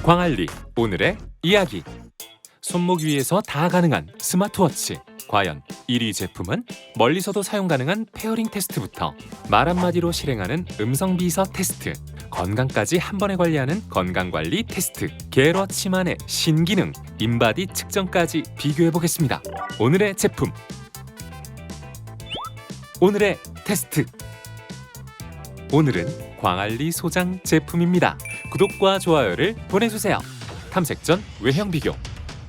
광안리 오늘의 이야기. 손목 위에서 다 가능한 스마트워치. 과연 1위 제품은? 멀리서도 사용 가능한 페어링 테스트부터 말 한마디로 실행하는 음성 비서 테스트, 건강까지 한 번에 관리하는 건강관리 테스트, 겟워치만의 신기능, 인바디 측정까지 비교해보겠습니다. 오늘의 제품, 오늘의 테스트. 오늘은 광안리 소장 제품입니다. 구독과 좋아요를 보내주세요. 탐색 전 외형 비교.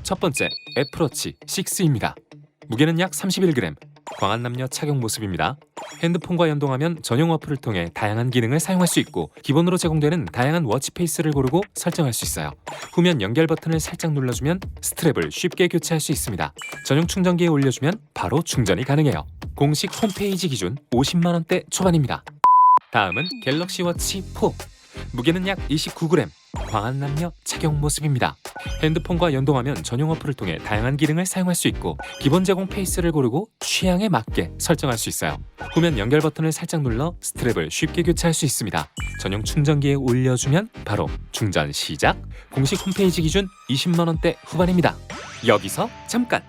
첫 번째, 애플워치 6입니다. 무게는 약 31g, 광안 남녀 착용 모습입니다. 핸드폰과 연동하면 전용 어플을 통해 다양한 기능을 사용할 수 있고, 기본으로 제공되는 다양한 워치 페이스를 고르고 설정할 수 있어요. 후면 연결 버튼을 살짝 눌러주면 스트랩을 쉽게 교체할 수 있습니다. 전용 충전기에 올려주면 바로 충전이 가능해요. 공식 홈페이지 기준 50만원대 초반입니다. 다음은 갤럭시 워치 4. 무게는 약 29g, 광안 남녀 착용 모습입니다. 핸드폰과 연동하면 전용 어플을 통해 다양한 기능을 사용할 수 있고, 기본 제공 페이스를 고르고 취향에 맞게 설정할 수 있어요. 후면 연결 버튼을 살짝 눌러 스트랩을 쉽게 교체할 수 있습니다. 전용 충전기에 올려주면 바로 충전 시작. 공식 홈페이지 기준 20만원대 후반입니다. 여기서 잠깐!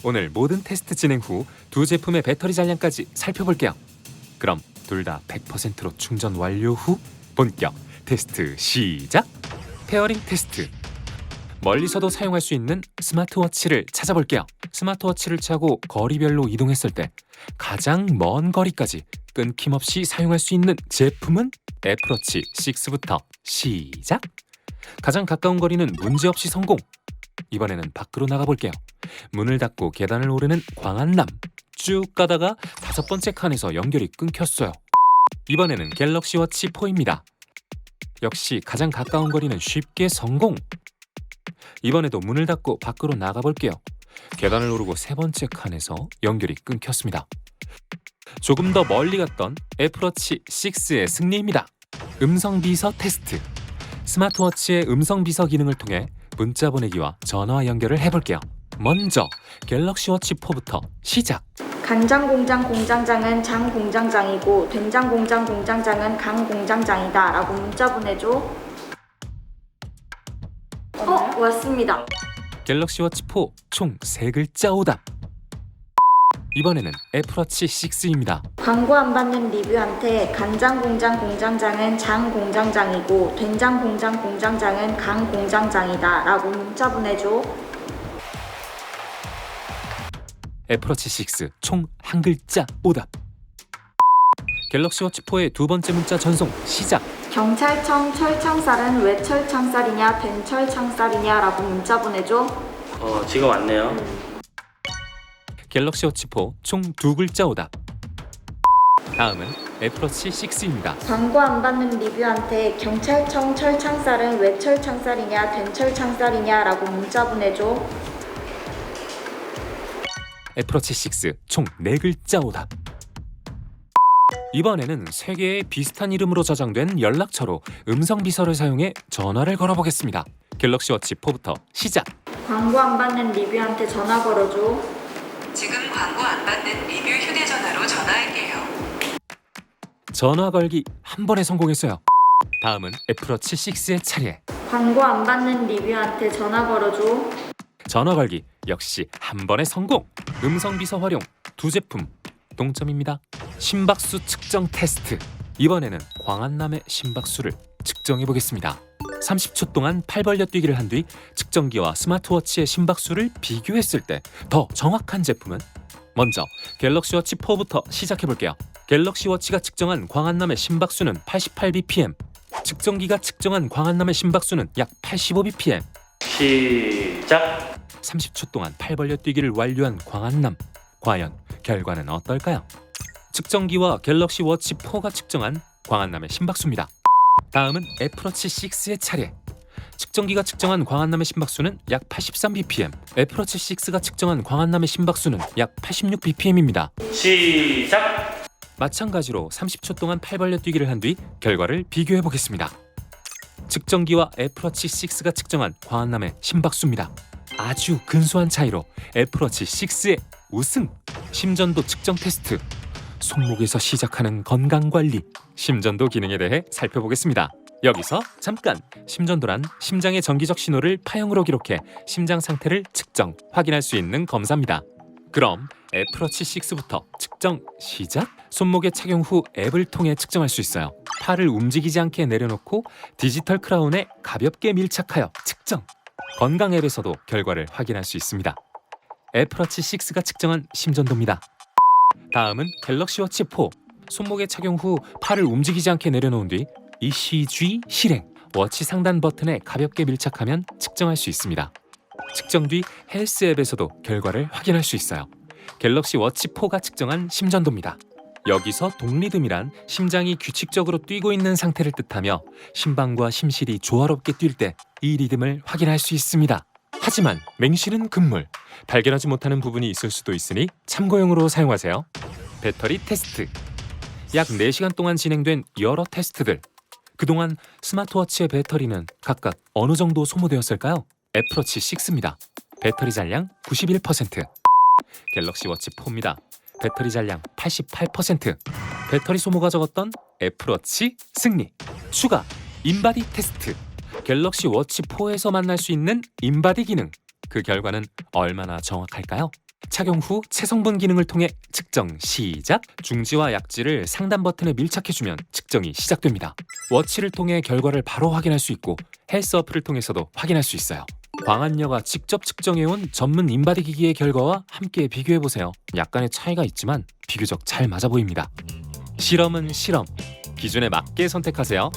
오늘 모든 테스트 진행 후 두 제품의 배터리 잔량까지 살펴볼게요. 그럼 둘 다 100%로 충전 완료 후 본격 테스트 시작! 페어링 테스트. 멀리서도 사용할 수 있는 스마트워치를 찾아볼게요. 스마트워치를 차고 거리별로 이동했을 때 가장 먼 거리까지 끊김없이 사용할 수 있는 제품은 애플워치 6부터 시작! 가장 가까운 거리는 문제없이 성공! 이번에는 밖으로 나가볼게요. 문을 닫고 계단을 오르는 광안남. 쭉 가다가 5번째 칸에서 연결이 끊겼어요. 이번에는 갤럭시 워치 4입니다. 역시 가장 가까운 거리는 쉽게 성공! 이번에도 문을 닫고 밖으로 나가볼게요. 계단을 오르고 3번째 칸에서 연결이 끊겼습니다. 조금 더 멀리 갔던 애플워치 6의 승리입니다. 음성 비서 테스트. 스마트워치의 음성 비서 기능을 통해 문자 보내기와 전화 연결을 해볼게요. 먼저 갤럭시 워치 4부터 시작! 간장 공장 공장장은 장 공장장이고 된장 공장 공장장은 강 공장장이다 라고 문자 보내줘. 왔습니다. 갤럭시 워치 4 총 3글자 오답. 이번에는 애플워치 6입니다. 광고 안 받는 리뷰한테 간장 공장 공장장은 장 공장장이고 된장 공장 공장장은 강 공장장이다 라고 문자 보내줘. 애플워치 6 총 1글자 오답. 갤럭시 워치 4의 두 번째 문자 전송 시작! 경찰청 철창살은 왜 철창살이냐 된 철창살이냐 라고 문자 보내줘. 지가 왔네요. 갤럭시 워치 4 총 2글자 오답. 다음은 애플워치 6입니다. 광고 안 받는 리뷰한테 경찰청 철창살은 왜 철창살이냐 된 철창살이냐 라고 문자 보내줘. 애플워치 6 총 4글자 오답. 이번에는 3개의 비슷한 이름으로 저장된 연락처로 음성 비서를 사용해 전화를 걸어보겠습니다. 갤럭시 워치 4부터 시작! 광고 안 받는 리뷰한테 전화 걸어줘. 지금 광고 안 받는 리뷰 휴대전화로 전화할게요. 전화 걸기 한 번에 성공했어요. 다음은 애플워치 6의 차례. 광고 안 받는 리뷰한테 전화 걸어줘. 전화 걸기 역시 한 번에 성공! 음성 비서 활용 두 제품 동점입니다. 심박수 측정 테스트. 이번에는 광안남의 심박수를 측정해 보겠습니다. 30초 동안 팔 벌려 뛰기를 한 뒤 측정기와 스마트워치의 심박수를 비교했을 때 더 정확한 제품은? 먼저 갤럭시 워치 4부터 시작해 볼게요. 갤럭시 워치가 측정한 광안남의 심박수는 88bpm, 측정기가 측정한 광안남의 심박수는 약 85bpm. 시작! 30초 동안 팔 벌려 뛰기를 완료한 광안남. 과연 결과는 어떨까요? 측정기와 갤럭시 워치 4가 측정한 광안남의 심박수입니다. 다음은 애플워치 6의 차례. 측정기가 측정한 광안남의 심박수는 약 83bpm, 애플워치 6가 측정한 광안남의 심박수는 약 86bpm입니다. 시작! 마찬가지로 30초 동안 팔 벌려 뛰기를 한 뒤 결과를 비교해 보겠습니다. 측정기와 애플워치 6가 측정한 광안남의 심박수입니다. 아주 근소한 차이로 애플워치 6의 우승! 심전도 측정 테스트. 손목에서 시작하는 건강관리, 심전도 기능에 대해 살펴보겠습니다. 여기서 잠깐! 심전도란 심장의 정기적 신호를 파형으로 기록해 심장 상태를 측정, 확인할 수 있는 검사입니다. 그럼 애플워치 6부터 측정 시작! 손목에 착용 후 앱을 통해 측정할 수 있어요. 팔을 움직이지 않게 내려놓고 디지털 크라운에 가볍게 밀착하여 측정! 건강 앱에서도 결과를 확인할 수 있습니다. 애플워치 6가 측정한 심전도입니다. 다음은 갤럭시 워치 4. 손목에 착용 후 팔을 움직이지 않게 내려놓은 뒤 ECG 실행, 워치 상단 버튼에 가볍게 밀착하면 측정할 수 있습니다. 측정 뒤 헬스 앱에서도 결과를 확인할 수 있어요. 갤럭시 워치 4가 측정한 심전도입니다. 여기서 동리듬이란 심장이 규칙적으로 뛰고 있는 상태를 뜻하며 심방과 심실이 조화롭게 뛸 때 이 리듬을 확인할 수 있습니다. 하지만 맹신은 금물, 발견하지 못하는 부분이 있을 수도 있으니 참고용으로 사용하세요. 배터리 테스트. 약 4시간 동안 진행된 여러 테스트들. 그동안 스마트워치의 배터리는 각각 어느 정도 소모되었을까요? 애플워치 6입니다. 배터리 잔량 91%. 갤럭시 워치 4입니다. 배터리 잔량 88%. 배터리 소모가 적었던 애플워치 승리. 추가 인바디 테스트. 갤럭시 워치 4에서 만날 수 있는 인바디 기능. 그 결과는 얼마나 정확할까요? 착용 후 체성분 기능을 통해 측정 시작! 중지와 약지를 상단 버튼에 밀착해주면 측정이 시작됩니다. 워치를 통해 결과를 바로 확인할 수 있고 헬스 어플을 통해서도 확인할 수 있어요. 광안녀가 직접 측정해온 전문 인바디 기기의 결과와 함께 비교해보세요. 약간의 차이가 있지만 비교적 잘 맞아 보입니다. 실험은 실험. 기준에 맞게 선택하세요.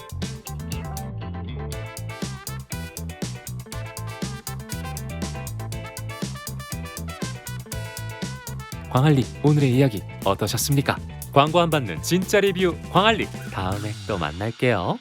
광안리 오늘의 이야기 어떠셨습니까? 광고 안 받는 진짜 리뷰 광안리 다음에 또 만날게요.